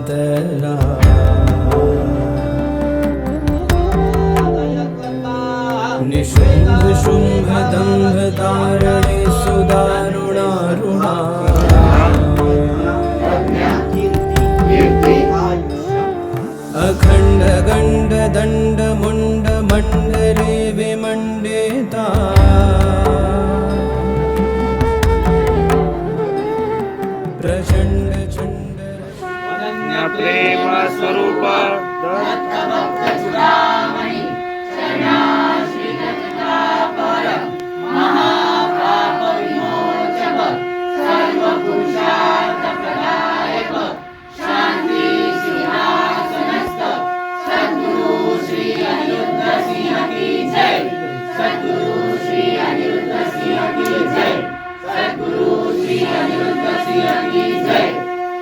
अंतरा निशुंभ शुंभ दंभ धारणे सुदारुणारुणा अखंड गंड दंड मुंड मंडले विमंडिता प्रचंड चंड प्रेम स्वरूप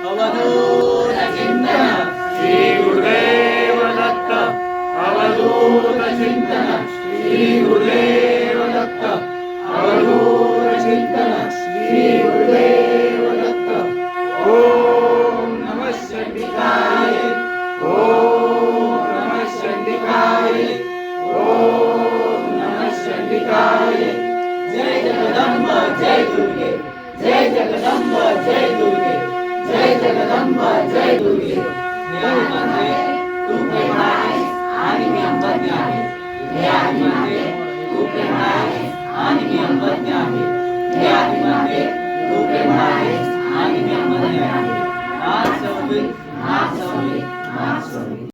अवधूत चिंतन श्री गुरुदेव दत्त अवधूत चिंतन श्री गुरुदेव दत्त अवधूत चिंतन श्री गुरुदेव दत्त ओम नमः शिवाय ओम नमः शिवाय ओम नमः शिवाय जय जगदंब जय दुर्गे जय जगदंब जय दुर्गे जय जगदंब जय दुर्गे हे आदिमाते तू प्रेम आहेस आणि मी अंबज्ञ आहे हे आदिमाते तू प्रेम आहेस आणि मी अंबज्ञ आहे हे आदिमाते तू प्रेम आहेस